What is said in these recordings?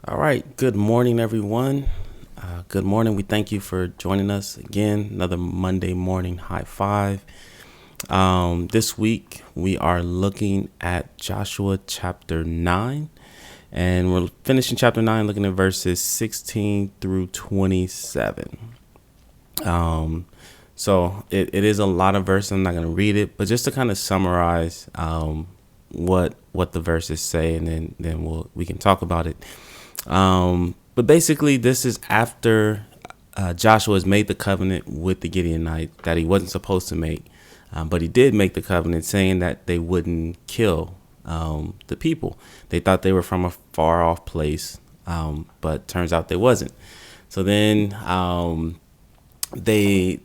All right. Good morning, everyone. Good morning. We thank you for joining us again. Another Monday morning high five. This week we are looking at Joshua chapter 9, and we're finishing chapter 9, looking at verses 16 through 27. So it is a lot of verses. I'm not going to read it, but just to kind of summarize what the verses say, and then we can talk about it. But basically, this is after Joshua has made the covenant with the Gideonites that he wasn't supposed to make, but he did make the covenant saying that they wouldn't kill the people. They thought they were from a far off place, but turns out they wasn't. So then they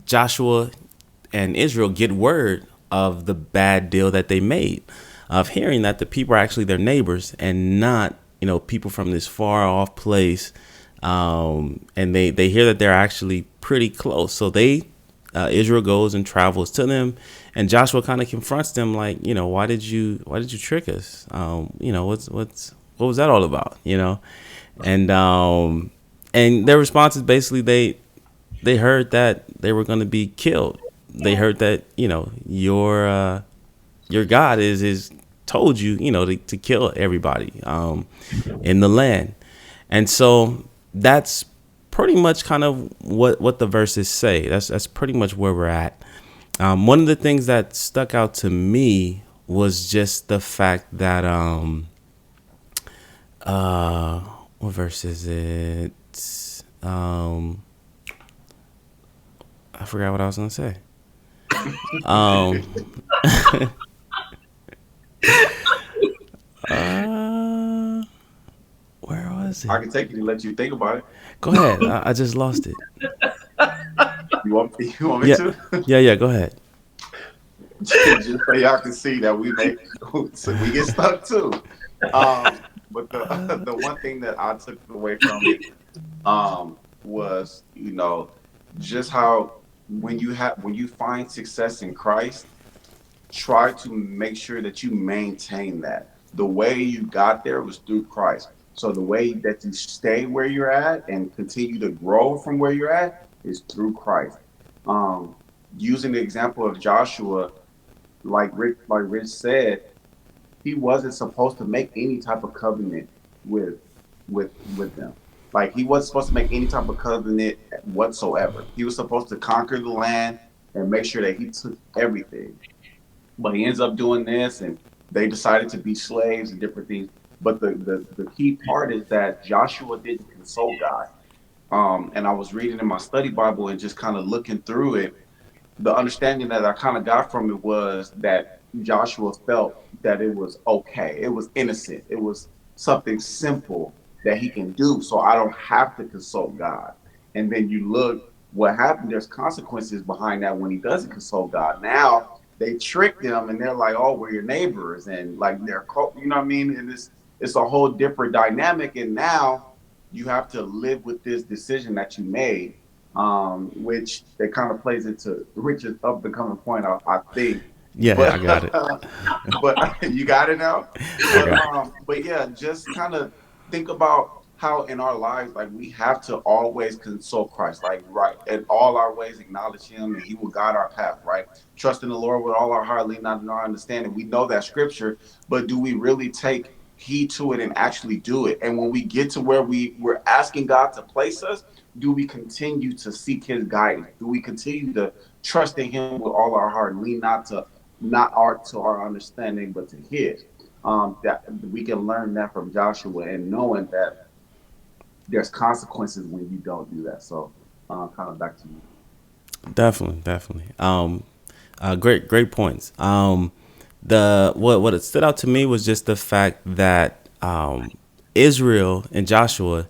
Joshua and Israel get word of the bad deal that they made, of hearing that the people are actually their neighbors and not, people from this far off place. And they hear that they're actually pretty close. So Israel goes and travels to them, and Joshua kind of confronts them like, why did you trick us? What was that all about? And and their response is basically they heard that they were going to be killed. They heard that your God is told you to kill everybody in the land, and so that's pretty much kind of what the verses say. That's pretty much where we're at. One of the things that stuck out to me was just the fact that what verse is it? I forgot what I was gonna say. Um, uh, where was I it? can take it and let you think about it. Go ahead. I just lost it. You want me Yeah, to? yeah. Go ahead. Just so y'all can see that we get stuck too. But the the one thing that I took away from it was just how when you find success in Christ, try to make sure that you maintain that. The way you got there was through Christ. So the way that you stay where you're at and continue to grow from where you're at is through Christ. Um, Using the example of Joshua, like Rich said, he wasn't supposed to make any type of covenant with with them. Like he wasn't supposed to make any type of covenant whatsoever. He was supposed to conquer the land and make sure that he took everything. But he ends up doing this, and they decided to be slaves and different things. But the key part is that Joshua didn't consult God. And I was reading in my study Bible and just kind of looking through it. The understanding that I kind of got from it was that Joshua felt that it was okay. It was innocent. It was something simple that he can do. So I don't have to consult God. And then you look what happened. There's consequences behind that when he doesn't consult God. Now they tricked him and they're like, oh, we're your neighbors. And like you know what I mean? And it's a whole different dynamic. And now you have to live with this decision that you made, which it kind of plays into Richard's up and coming point, I think. Yeah, I But got it. but you got it now. I got it. But yeah, just kind of think about how in our lives, like we have to always consult Christ, like right, in all our ways acknowledge Him, and He will guide our path. Right, trust in the Lord with all our heart, lean not in our understanding. We know that scripture, but do we really take heed to it and actually do it? And when we get to where we're asking God to place us, do we continue to seek His guidance? Do we continue to trust in Him with all our heart and lean not our understanding, but to His? That we can learn that from Joshua, and knowing that there's consequences when you don't do that. So, kind of back to you. Definitely. Great points. The what it stood out to me was just the fact that Israel and Joshua,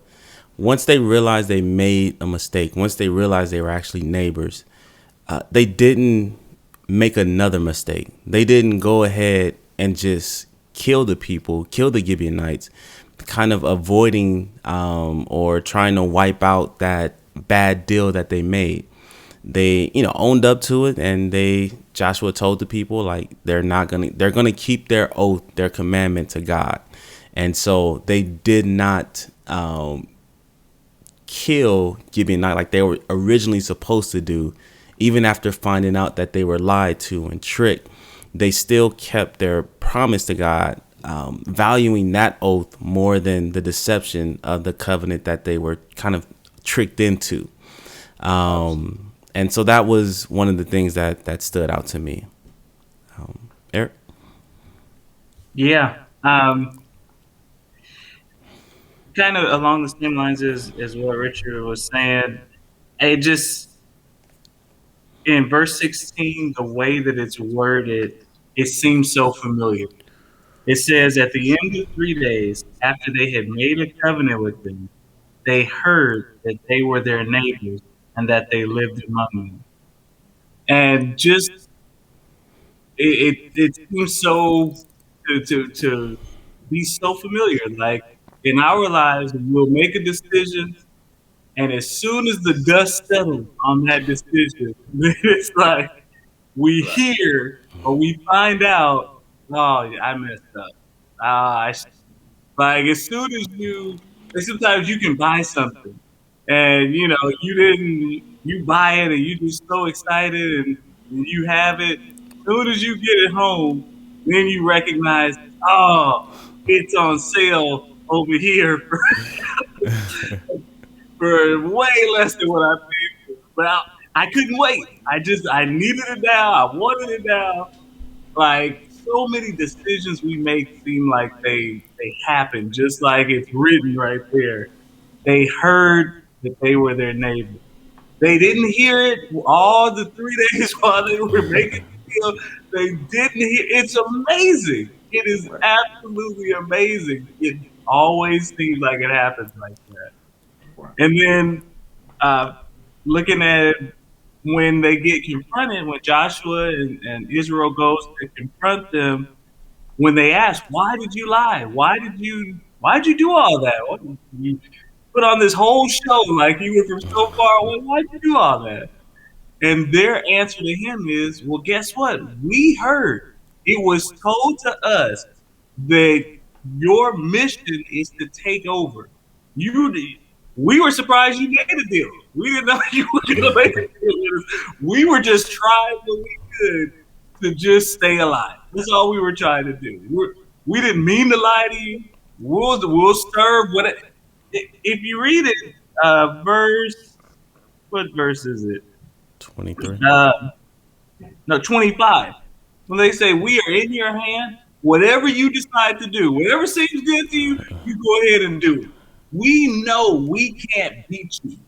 once they realized they made a mistake, once they realized they were actually neighbors, they didn't make another mistake. They didn't go ahead and just kill the people, kill the Gibeonites, kind of avoiding or trying to wipe out that bad deal that they made. They, owned up to it, and Joshua told the people like they're gonna keep their oath, their commandment to God, And so they did not kill Gibeonite like they were originally supposed to do. Even after finding out that they were lied to and tricked, they still kept their promise to God, valuing that oath more than the deception of the covenant that they were kind of tricked into. And so that was one of the things that stood out to me. Eric? Yeah. Kind of along the same lines as what Richard was saying. It just, in verse 16, the way that it's worded, it seems so familiar. It says, at the end of 3 days, after they had made a covenant with them, they heard that they were their neighbors and that they lived among them. And just, it seems so to be so familiar. Like in our lives, we'll make a decision, and as soon as the dust settles on that decision, it's like we hear or we find out, oh, I messed up. Like as soon as like sometimes you can buy something, and you buy it, and you're just so excited, and you have it. As soon as you get it home, then you recognize, oh, it's on sale over here for way less than what I paid for. But I couldn't wait. I needed it now. I wanted it now. Like so many decisions we make seem like they happen just like it's written right there. They heard that they were their neighbor. They didn't hear it all the 3 days while they were making the deal. They didn't hear. It's amazing. It is absolutely amazing. It always seems like it happens like that. And then looking at when they get confronted, when Joshua and Israel goes to confront them, when they ask, "Why did you lie? Why'd you do all that? You put on this whole show like you were from so far away. Why'd you do all that?" And their answer to him is, "Well, guess what? We heard. It was told to us that your mission is to take over. We were surprised you made a deal. We didn't know you were going to make a deal with us. We were just trying what we could to just stay alive. That's all we were trying to do. We didn't mean to lie to you. We'll serve what if you read it, what verse is it? 23. No, 25. When they say, we are in your hand, whatever you decide to do, whatever seems good to you, you go ahead and do it. We know we can't beat you.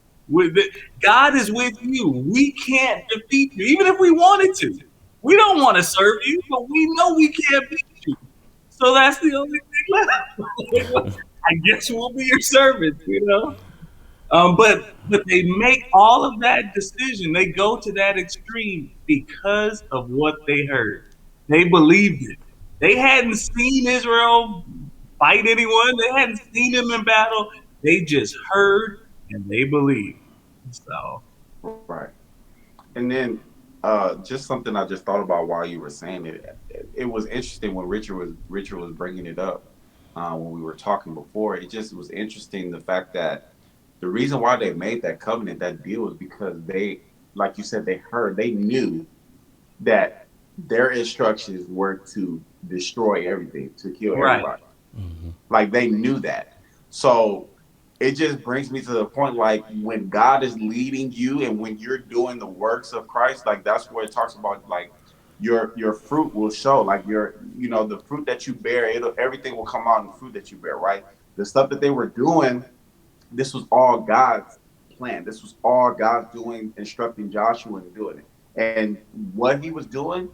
God is with you. We can't defeat you, even if we wanted to. We don't want to serve you, but we know we can't beat you. So that's the only thing left. I guess we'll be your servants, But they make all of that decision. They go to that extreme because of what they heard. They believed it. They hadn't seen Israel fight anyone. They hadn't seen them in battle. They just heard and they believed. So right. And then just something I just thought about while you were saying it. It was interesting when Richard was bringing it up when we were talking before. It just was interesting the fact that the reason why they made that covenant, that deal, is because they, like you said, they knew that their instructions were to destroy everything, to kill everybody. Mm-hmm. Like they knew that. So it just brings me to the point, like when God is leading you and when you're doing the works of Christ, like that's where it talks about, like your fruit will show, like the fruit that you bear, everything will come out in the fruit that you bear, right? The stuff that they were doing, this was all God's plan. This was all God doing, instructing Joshua and doing it. And what he was doing,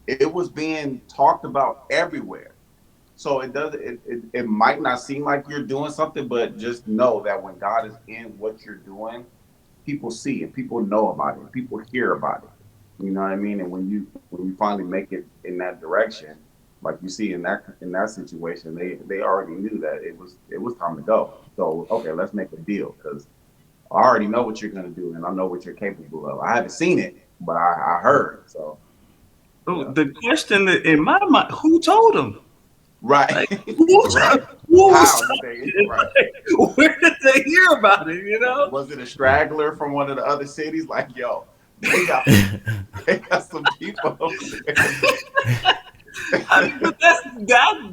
it was being talked about everywhere. So it might not seem like you're doing something, but just know that when God is in what you're doing, people see it, people know about it, people hear about it. You know what I mean? And when you finally make it in that direction, like you see in that situation, they already knew that it was time to go. So okay, let's make a deal, because I already know what you're gonna do, and I know what you're capable of. I haven't seen it, but I heard. So the question that in my mind, who told them? Right. Like, Who was How did they? Right. like, where did they hear about it? You know? Was it a straggler from one of the other cities? Like, yo, they got some people over there. But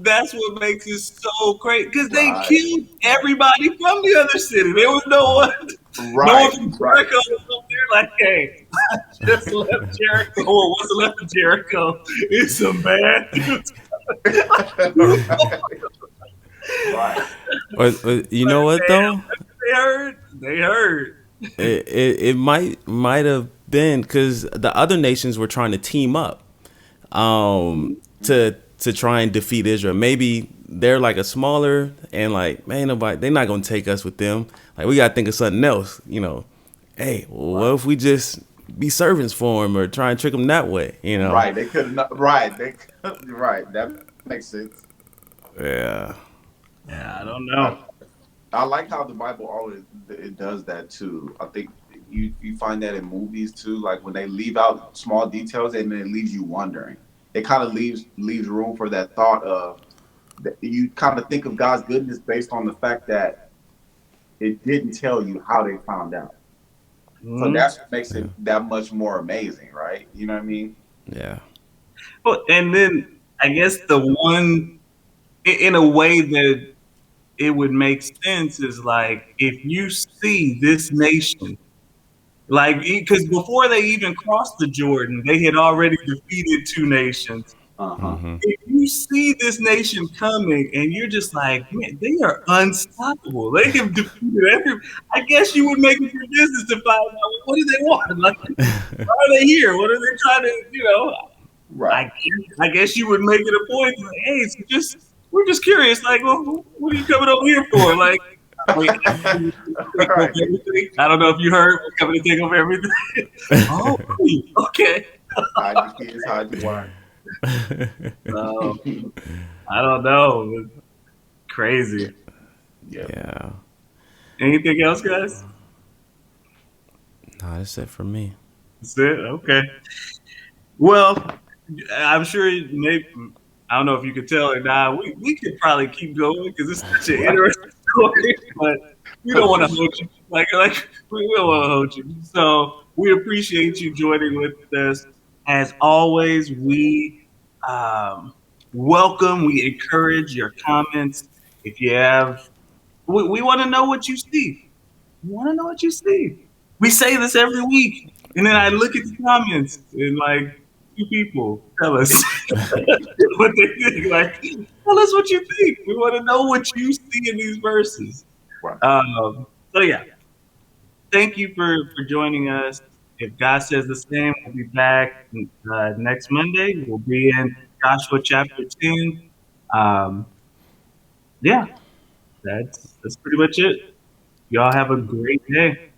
that's what makes it so crazy because they Right. killed everybody from the other city. There was no one, no one Right. from Right. Jericho was up there like, hey, I just left Jericho. Or what's left of Jericho is some bad dudes. Right. Or you know what though? They heard. They heard. It might have been because the other nations were trying to team up to try and defeat Israel. Maybe they're like a smaller and like, man, nobody, they're not gonna take us with them. Like we gotta think of something else, you know. Hey, well, what if we just be servants for them or try and trick them that way, you know? Right. They could have. Right. Right. That makes sense. Yeah. Yeah, I don't know. I like how the Bible always it does that too. I think you find that in movies too, like when they leave out small details and then it leaves you wondering. It kind of leaves room for that thought of that you kind of think of God's goodness based on the fact that it didn't tell you how they found out. So that's what makes it that much more amazing, right? You know what I mean? Yeah. Well, and then I guess the one, in a way that it would make sense is like if you see this nation, like because before they even crossed the Jordan, they had already defeated two nations. Uh-huh. If you see this nation coming and you're just like, man, they are unstoppable. They have defeated every. I guess you would make it your business to find out what do they want. Like, why are they here? What are they trying to? You know, Right. I guess you would make it a point. Like, hey, it's just we're just curious. Like, well, what are you coming over here for? Like, wait, Right. I don't know if you heard. We're coming to take over everything. Oh, okay. Hide your kids, hide your wife. I don't know. It's crazy. Yeah. Anything else, guys? No, that's it for me. That's it. Okay. Well, I'm sure maybe I don't know if you could tell or not. We could probably keep going because it's such an interesting story, but we don't want to hold you. Like we don't want to hold you. So we appreciate you joining with us. As always, we welcome. We encourage your comments. If you have, we want to know what you see. We want to know what you see. We say this every week, and then I look at the comments and like two people tell us what they think. Like, tell us what you think. We want to know what you see in these verses. Right. So yeah, thank you for joining us. If God says the same, we'll be back next Monday. We'll be in Joshua chapter 10. Yeah, that's pretty much it. Y'all have a great day.